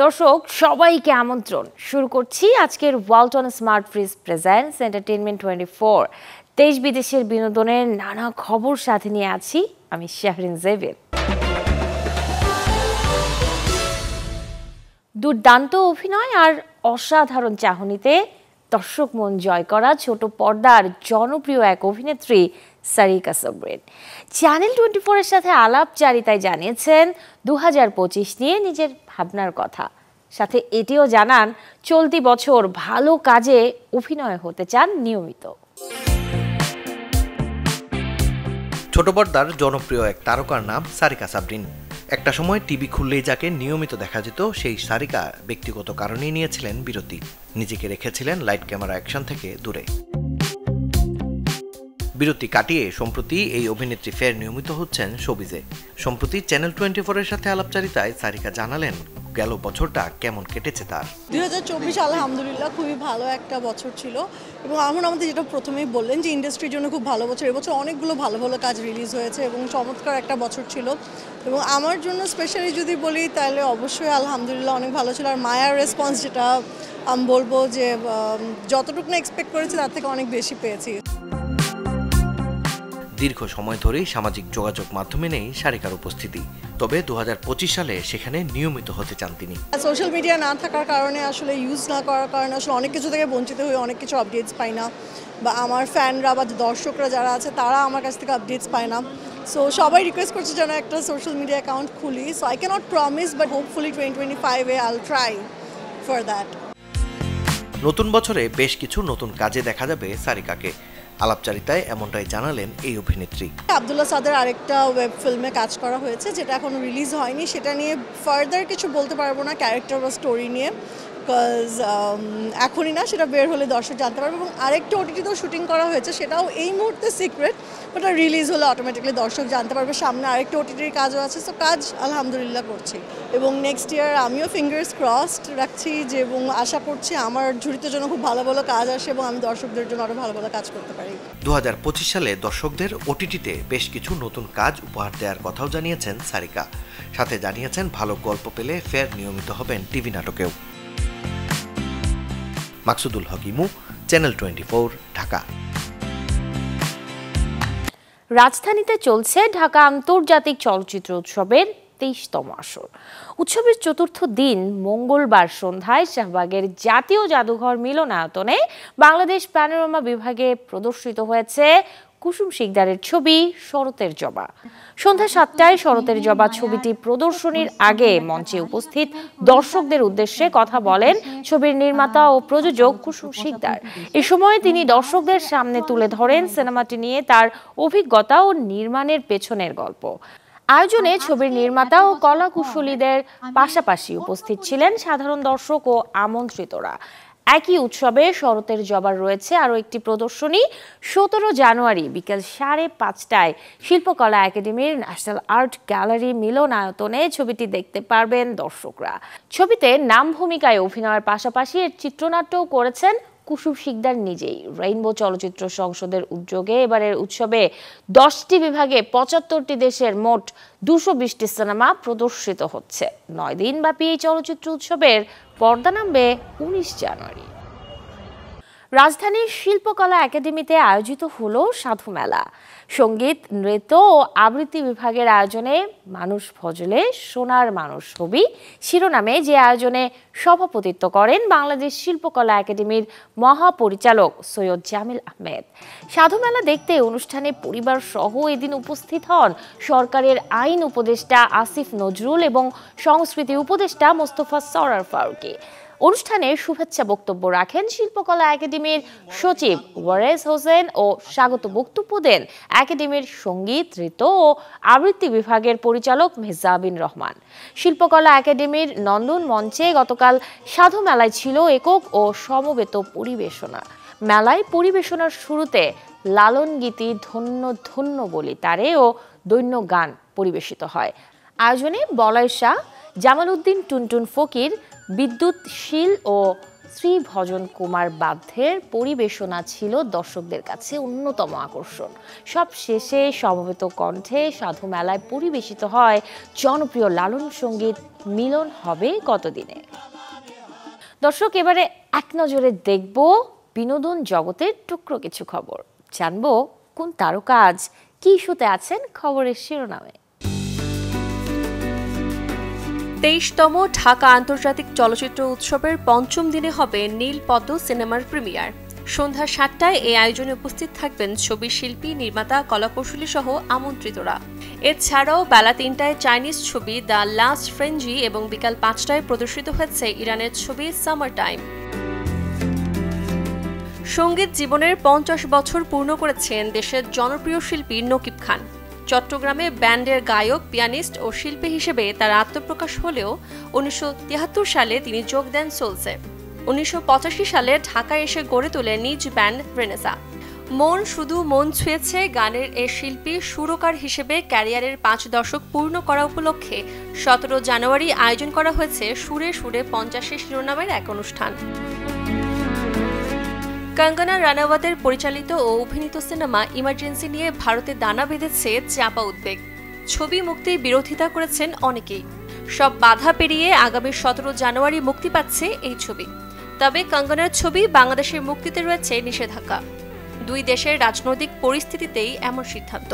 দর্শক সবাইকে আমন্ত্রণ শুরু করছি আজকের Walton smart fridge presents entertainment 24 দেশ বিদেশের বিনোদনের নানা খবর সাথে নিয়ে আছি আমি শাহরিন জেবিন। দুর্দান্ত অভিনয় আর অসাধারণ চাহনিতে দর্শক মন জয় করা ছোট পর্দার জনপ্রিয় এক অভিনেত্রী সারিকা সাবরিন চ্যানেল 24 এর সাথে আলাপচারিতায় জানিয়েছেন 2025 নিয়ে নিজের ভাবনার কথা। সাথে এটিও জানান চলতি বছর ভালো কাজে অভিনয় হতে চান নিয়মিত। ছোট পর্দার জনপ্রিয় এক তারকার নাম সারিকা সাবরিন। একটা সময় টিভি খুললেই যাকে নিয়মিত দেখা যেত, সেই সারিকা ব্যক্তিগত কারণেই নিয়েছিলেন বিরতি, নিজেকে রেখেছিলেন লাইট ক্যামেরা অ্যাকশন থেকে দূরে। বিরতি কাটিয়ে সম্প্রতি এই অভিনেত্রী ফের নিয়মিত হচ্ছেন শোবিজে। সম্প্রতি চ্যানেল 24 এর সাথে আলাপচারিতায় সারিকা জানালেন গেল বছরটা কেমন কেটেছে তার। 2024 আলহামদুলিল্লাহ খুবই ভালো একটা বছর ছিল এবং আমাদের যেটা প্রথমেই বললেন যে ইন্ডাস্ট্রির জন্য খুব ভালো বছর। এবছর অনেকগুলো ভালো ভালো কাজ রিলিজ হয়েছে এবং চমৎকার একটা বছর ছিল এবং আমার জন্য স্পেশালি যদি বলি তাহলে অবশ্যই আলহামদুলিল্লাহ অনেক ভালো ছিল। আর মায়ার রেসপন্স যেটা আমি বলবো যে যতটুকু না এক্সপেক্ট করেছি তার থেকে অনেক বেশি পেয়েছি। দীর্ঘ সময় ধরেই সামাজিক যোগাযোগ মাধ্যমে নেই সারিকার উপস্থিতি, তবে 2025 সালে সেখানে নিয়মিত হতে চান তিনি। সোশ্যাল মিডিয়া না থাকার কারণে আসলে ইউজ না করার কারণে আসলে অনেক কিছু থেকে বঞ্চিত হয়ে অনেক কিছু আপডেটস পাই না, বা আমার ফ্যানরা বা দর্শকরা যারা আছে তারা আমার কাছ থেকে আপডেটস পায় না। সো সবাই রিকোয়েস্ট করছে যেন একটা সোশ্যাল মিডিয়া অ্যাকাউন্ট খুলি। So I can't promise but hopefully 2025 I will try for that. নতুন বছরে বেশ কিছু নতুন কাজে দেখা যাবে সারিকাকে। আলাপচারিতায় এমনটাই জানালেন এই অভিনেত্রী। আব্দুল্লাহ সাদের আরেকটা ওয়েব ফিল্মে কাজ করা হয়েছে যেটা এখনো রিলিজ হয়নি, সেটা নিয়ে ফার্দার কিছু বলতে পারবো না ক্যারেক্টার বা স্টোরি নিয়ে, বিকজ এখনই না, সেটা বের হলে দর্শক জানতে পারবে। এবং আরেকটা ওটিটিতেও শুটিং করা হয়েছে, সেটাও এই মুহূর্তে সিক্রেট, ওটা রিলিজ হলে অটোমেটিকলি দর্শক জানতে পারবে। সামনে আরেকটা ওটিটির কাজও আছে, সো কাজ আলহামদুলিল্লাহ করছি এবং নেক্সট ইয়ার আমিও ফিঙ্গার্স ক্রসড রাখছি যে, এবং আশা করছি আমার ঝুড়িতে জন্য খুব ভালো ভালো কাজ আসে এবং আমি দর্শকদের জন্য আরও ভালো ভালো কাজ করতে পারি। 2025 সালে দর্শকদের ওটিটিতে বেশ কিছু নতুন কাজ উপহার দেওয়ার কথাও জানিয়েছেন সারিকা। সাথে জানিয়েছেন ভালো গল্প পেলে ফের নিয়মিত হবেন টিভি নাটকেও। মাকসুদুল হক ইমু, চ্যানেল 24, ঢাকা। রাজধানীতে চলছে ঢাকা আন্তর্জাতিক চলচ্চিত্র উৎসবের 23তম আসর। উৎসবের চতুর্থ দিন মঙ্গলবার সন্ধ্যায় শাহবাগের জাতীয় জাদুঘর মিলনায়তনে বাংলাদেশ প্যানোরামা বিভাগে প্রদর্শিত হয়েছে কুসুম শিকদারের ছবি শরতের জবা। সন্ধ্যা 7টায় শরতের জবা ছবিটি প্রদর্শনীর আগে মঞ্চে উপস্থিত দর্শকদের উদ্দেশ্যে কথা বলেন ছবির নির্মাতা ও প্রযোজক কুসুম শিকদার। এ সময় তিনি দর্শকদের সামনে তুলে ধরেন সিনেমাটি নিয়ে তার অভিজ্ঞতা ও নির্মাণের পেছনের গল্প। আয়োজনে ছবির নির্মাতা ও কলাকুশলীদের পাশাপাশি উপস্থিত ছিলেন সাধারণ দর্শক ও আমন্ত্রিতরা। একই উৎসবে শরতের জবার রয়েছে আরও একটি প্রদর্শনী। 17 জানুয়ারি বিকেল 5:30টায় শিল্পকলা একাডেমির ন্যাশনাল আর্ট গ্যালারি মিলনায়তনে ছবিটি দেখতে পারবেন দর্শকরা। ছবিতে নাম ভূমিকায় অভিনয়ের পাশাপাশি এর চিত্রনাট্যও করেছেন কুসুম শিকদার নিজেই। রেইনবো চলচ্চিত্র সংসদের উদ্যোগে এবারের উৎসবে 10টি বিভাগে 75টি দেশের মোট 220টি সিনেমা প্রদর্শিত হচ্ছে। 9 দিন ব্যাপী এই চলচ্চিত্র উৎসবের পর্দা নামবে 19 জানুয়ারি। রাজধানীর শিল্পকলা একাডেমিতে আয়োজিত হলো সাধু মেলা। সঙ্গীত, নৃত্য ও আবৃত্তি বিভাগের আয়োজনে মানুষ ভজলে সোনার মানুষ ছবি শিরোনামে যে আয়োজনে সভাপতিত্ব করেন বাংলাদেশ শিল্পকলা একাডেমির মহাপরিচালক সৈয়দ জামিল আহমেদ। সাধু মেলা দেখতে অনুষ্ঠানে পরিবার সহ এদিন উপস্থিত হন সরকারের আইন উপদেষ্টা আসিফ নজরুল এবং সংস্কৃতি উপদেষ্টা মোস্তফা সরোয়ার ফারুকী। অনুষ্ঠানে শুভেচ্ছা বক্তব্য রাখেন শিল্পকলা একাডেমির সচিব ওয়ারেস হোসেন ও স্বাগত বক্তব্য দেন একাডেমির সঙ্গীত, নৃত্য ও আবৃত্তি বিভাগের পরিচালক মেহজাবিন রহমান। শিল্পকলা একাডেমির নন্দন মঞ্চে গতকাল সাধু মেলায় ছিল একক ও সমবেত পরিবেশনা। মেলায় পরিবেশনার শুরুতে লালন গীতি ধন্য ধন্য বলি তারে ও দৈন্য গান পরিবেশিত হয়। আয়োজনে বলয় শাহ, জামাল উদ্দিন টুনটুন ফকির, বিদ্যুৎ শীল ও শ্রী ভজন কুমার বাধ্যের পরিবেশনা ছিল দর্শকদের কাছে অন্যতম আকর্ষণ। সব শেষে সমবেত কণ্ঠে সাধু মেলায় পরিবেশিত হয় জনপ্রিয় লালন সঙ্গীত মিলন হবে কতদিনে। দর্শক, এবারে এক নজরে দেখব বিনোদন জগতের টুকরো কিছু খবর। জানবো কোন তারকা আজ কি ইস্যুতে আছেন খবরের শিরোনামে। ২৩তম ঢাকা আন্তর্জাতিক চলচ্চিত্র উৎসবের পঞ্চম দিনে হবে নীলপদ্ম সিনেমার প্রিমিয়ার। সন্ধ্যা ৭টায় এই আয়োজনে উপস্থিত থাকবেন ছবির শিল্পী, নির্মাতা, কলাকৌশলী সহ আমন্ত্রিতরা। এছাড়াও বেলা ৩টায় চাইনিজ ছবি দ্য লাস্ট ফ্রেঞ্জি এবং বিকাল ৫টায় প্রদর্শিত হয়েছে ইরানের ছবি সামার টাইম। সঙ্গীত জীবনের ৫০ বছর পূর্ণ করেছেন দেশের জনপ্রিয় শিল্পী নকিব খান। চট্টগ্রামে ব্যান্ডের গায়ক, পিয়ানিস্ট ও শিল্পী হিসেবে তার আত্মপ্রকাশ হলেও ১৯৭৩ সালে তিনি যোগ দেন সোলসে। ১৯৮৫ সালে ঢাকায় এসে গড়ে তোলে নিজ ব্যান্ড রেনেসা। মন শুধু মন ছুঁয়েছে গানের এ শিল্পী সুরকার হিসেবে ক্যারিয়ারের ৫ দশক পূর্ণ করা উপলক্ষে ১৭ জানুয়ারি আয়োজন করা হয়েছে সুরে সুরে ৫০ শিরোনামের এক অনুষ্ঠান। কঙ্গনা রানাওয়াতের পরিচালিত ও অভিনীত সিনেমা ইমার্জেন্সি নিয়ে ভারতে দানা বেঁধেছে চাপা উদ্বেগ। ছবি মুক্তির বিরোধিতা করেছেন অনেকেই। সব বাধা পেরিয়ে আগামী ১৭ জানুয়ারি মুক্তি পাচ্ছে এই ছবি। তবে কঙ্গনার ছবি বাংলাদেশের মুক্তিতে রয়েছে নিষেধাজ্ঞা। দুই দেশের রাজনৈতিক পরিস্থিতিতেই এমন সিদ্ধান্ত।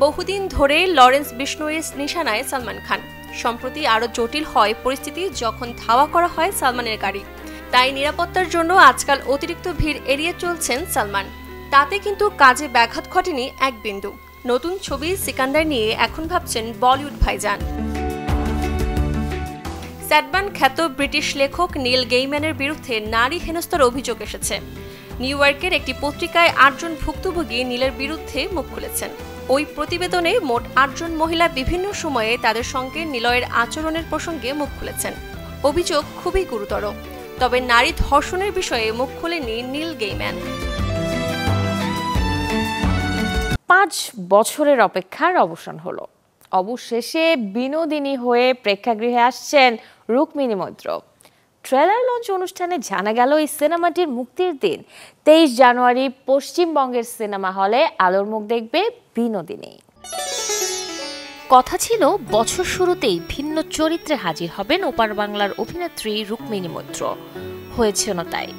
বহুদিন ধরে লরেন্স বিষ্ণোইয়ের নিশানায় সালমান খান। সম্প্রতি আরও জটিল হয় পরিস্থিতি যখন ধাওয়া করা হয় সালমানের গাড়ি। তাই নিরাপত্তার জন্য আজকাল অতিরিক্ত ভিড় এড়িয়ে চলছেন সালমান। তাতে কিন্তু কাজে ব্যাঘাত ঘটেনি এক বিন্দু। নতুন ছবি সিকান্দার নিয়ে এখন ভাবছেন বলিউড ভাইজান। স্যাডম্যান খ্যাত ব্রিটিশ লেখক নীল গেইম্যানের বিরুদ্ধে নারী হেনস্থার অভিযোগ এসেছে। নিউ ইয়র্কের একটি পত্রিকায় ৮ জন ভুক্তভোগী নীলের বিরুদ্ধে মুখ খুলেছেন। ওই প্রতিবেদনে মোট ৮ জন মহিলা বিভিন্ন সময়ে তাদের সঙ্গে নিলয়ের আচরণের প্রসঙ্গে মুখ খুলেছেন। অভিযোগ খুবই গুরুতর। তবে নারী ধর্ষণের বিষয়ে মুখ খোলেননি নীল গেইম্যান। ৫ বছরের অপেক্ষার অবসান হলো। অবশেষে বিনোদিনী হয়ে প্রেক্ষাগৃহে আসছেন রুক্মিণী মৈত্র। ট্রেলার লঞ্চ অনুষ্ঠানে জানা গেল এই সিনেমাটির মুক্তির দিন ২৩ জানুয়ারি পশ্চিমবঙ্গের সিনেমা হলে আলোর মুখ দেখবে বিনোদিনী। কথা ছিল বছর শুরুতেই ভিন্ন চরিত্রে হাজির হবেন ওপার বাংলার অভিনেত্রী রুক্মিণী মৈত্র। হয়েছিল তাই।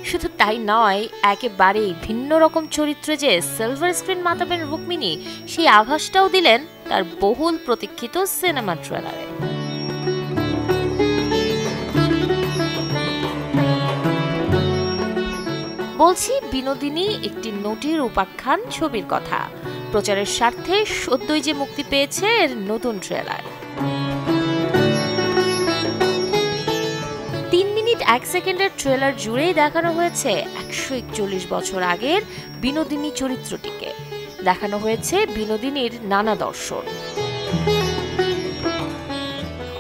শুধু তাই নয়, একেবারেই ভিন্ন রকম চরিত্রে যে সিলভার স্ক্রিন মাতাবেন রুক্মিণী, সেই আভাসটাও দিলেন তার বহুল প্রতীক্ষিত সিনেমা ট্রেলারে। বলছি বিনোদিনী, একটি নটির উপাখ্যান ছবির কথা। প্রচারের স্বার্থে সদ্যই যে মুক্তি পেয়েছে এর নতুন ট্রেলার। ৩ মিনিট ১ সেকেন্ডের ট্রেলার জুড়েই দেখানো হয়েছে ১৪১ বছর আগের বিনোদিনী চরিত্রটিকে। দেখানো হয়েছে বিনোদিনীর নানা দর্শন।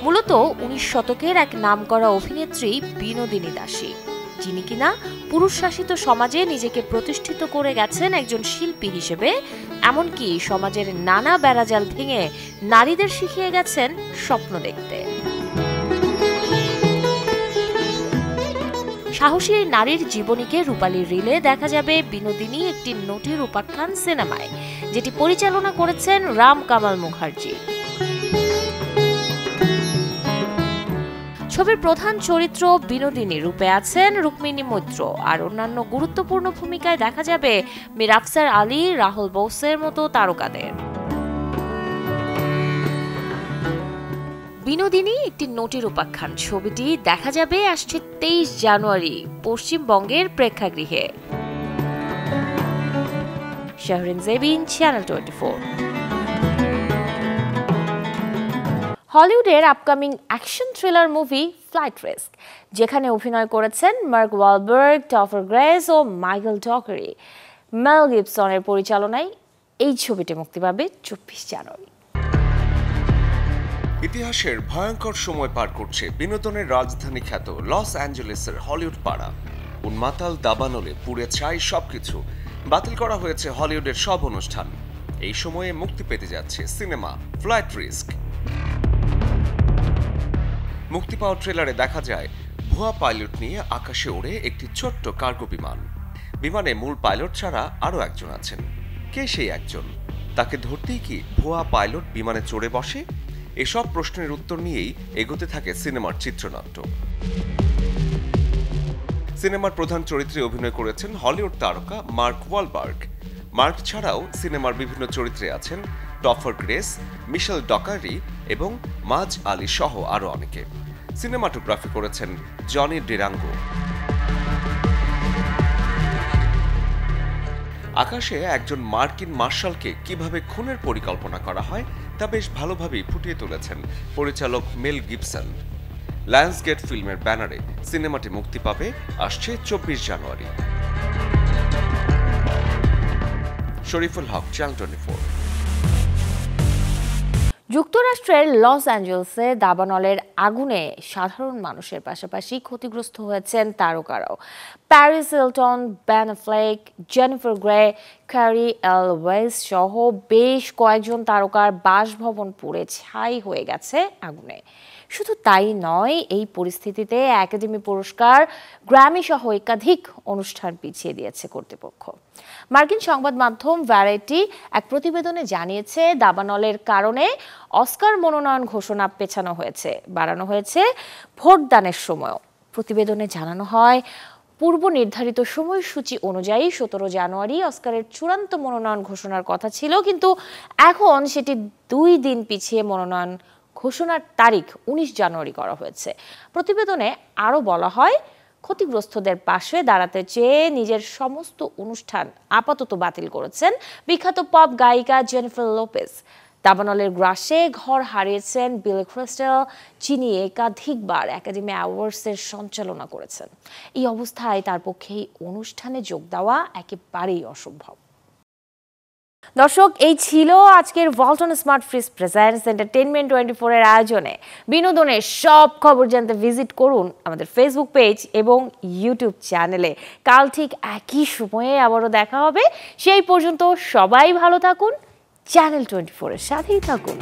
মূলত ১৯ শতকের এক নামকরা অভিনেত্রী বিনোদিনী দাসী, যিনি কিনা পুরুষ শাসিত সমাজে নিজেকে প্রতিষ্ঠিত করে গেছেন একজন শিল্পী হিসেবে। এমনকি সমাজের নানা বেড়াজাল ভেঙে নারীদের শিখিয়ে গেছেন স্বপ্ন দেখতে। সাহসী এই নারীর জীবনীকে রূপালী রিলে দেখা যাবে বিনোদিনী, একটি নটির উপাখ্যান সিনেমায়, যেটি পরিচালনা করেছেন রাম কামাল মুখার্জি। ছবির প্রধান চরিত্র বিনোদিনী রূপে আছেন রুক্মিণী মৈত্র, আর অন্যান্য গুরুত্বপূর্ণ ভূমিকায় দেখা যাবে মীর আফসার আলী, রাহুল বোসের মতো তারকাদের। বিনোদিনী, একটি নটির উপাখ্যান ছবিটি দেখা যাবে আসছে ২৩ জানুয়ারি পশ্চিমবঙ্গের প্রেক্ষাগৃহে। শাহরিন জেবিন, চ্যানেল 24। হলিউডের upcoming action thriller movie flight risk, যেখানে অভিনয় করেছেন মার্ক ওয়ালবার্গ, টফার গ্রেস ও মাইকেল ডকারি। মেল গিবসনের পরিচালনায় এই ছবিটি মুক্তি পাবে ২৪ জানুয়ারি। ইতিহাসের ভয়ঙ্কর সময় পার করছে বিনোদনের রাজধানী খ্যাত লস অ্যাঞ্জেলেসের হলিউড পাড়া। উন্মাতাল দাবানলে পুড়ে ছাই সবকিছু। বাতিল করা হয়েছে হলিউডের সব অনুষ্ঠান। এই সময়ে মুক্তি পেতে যাচ্ছে সিনেমা ফ্লাইট রিস্ক। মুক্তি পাওয়া ট্রেলারে দেখা যায় ভুয়া পাইলট নিয়ে আকাশে ওড়ে একটি ছোট্ট কার্গো বিমান। বিমানে মূল পাইলট ছাড়া আরও একজন আছেন। কে সেই একজন? তাকে ধরতেই কি ভুয়া পাইলট বিমানে চড়ে বসে? এসব প্রশ্নের উত্তর নিয়েই এগোতে থাকে সিনেমার চিত্রনাট্য। সিনেমার প্রধান চরিত্রে অভিনয় করেছেন হলিউড তারকা মার্ক ওয়ালবার্গ। মার্ক ছাড়াও সিনেমার বিভিন্ন চরিত্রে আছেন টফার গ্রেস, মিশেল ডকারি এবং মাজ আলী সহ আরও অনেকে। সিনেমাটোগ্রাফি করেছেন জনি ডিরাঙ্গো। আকাশে একজন মার্কিন মার্শালকে কিভাবে খুনের পরিকল্পনা করা হয় তা বেশ ভালোভাবেই ফুটিয়ে তুলেছেন পরিচালক মেল গিবসন। লায়ন্সগেট ফিল্মের ব্যানারে সিনেমাটি মুক্তি পাবে আসছে 24 জানুয়ারি। শরীফুল হক, চ্যানেল 24। যুক্তরাষ্ট্রের লস অ্যাঞ্জেলসে দাবানলের আগুনে সাধারণ মানুষের পাশাপাশি ক্ষতিগ্রস্ত হয়েছেন তারকারাও। Paris Hilton, Ben Affleck, Jennifer Grey, Cary Elwes সহ বেশ কয়েকজন তারকার বাসভবন পুড়ে ছাই হয়ে গেছে আগুনে। শুধু তাই নয়, এই পরিস্থিতিতে একাডেমি পুরস্কার, গ্র্যামি সহ একাধিক অনুষ্ঠান পিছিয়ে দিয়েছে কর্তৃপক্ষ। মার্কিন সংবাদ মাধ্যম ভ্যারাইটি এক প্রতিবেদনে জানিয়েছে দাবানলের কারণে অস্কার মনোনয়ন ঘোষণা পেছানো হয়েছে, বাড়ানো হয়েছে ভোটদানের সময়ও। প্রতিবেদনে জানানো হয়, পূর্ব নির্ধারিত সময়সূচি অনুযায়ী 17 জানুয়ারি অস্কারের চূড়ান্ত মনোনয়ন ঘোষণার কথা ছিল, কিন্তু এখন সেটি 2 দিন পিছিয়ে মনোনয়ন ঘোষণার তারিখ 19 জানুয়ারি করা হয়েছে। প্রতিবেদনে আরও বলা হয়, ক্ষতিগ্রস্তদের পাশে দাঁড়াতে চেয়ে নিজের সমস্ত অনুষ্ঠান আপাতত বাতিল করেছেন বিখ্যাত পপ গায়িকা জেনিফার লোপেজ। দাবানলের গ্রাসে ঘর হারিয়েছেন বিলি ক্রিস্টাল, যিনি একাধিকবার একাডেমি অ্যাওয়ার্ডসের সঞ্চালনা করেছেন। এই অবস্থায় তার পক্ষে এই অনুষ্ঠানে যোগ দেওয়া একেবারেই অসম্ভব। দর্শক, এই ছিল আজকের Walton smart fridge presents entertainment 24 এর আয়োজনে। বিনোদনের সব খবর জানতে ভিজিট করুন আমাদের ফেসবুক পেজ এবং ইউটিউব চ্যানেলে। কাল ঠিক একই সময়ে আবারও দেখা হবে। সেই পর্যন্ত সবাই ভালো থাকুন, চ্যানেল 24 এর সাথেই থাকুন।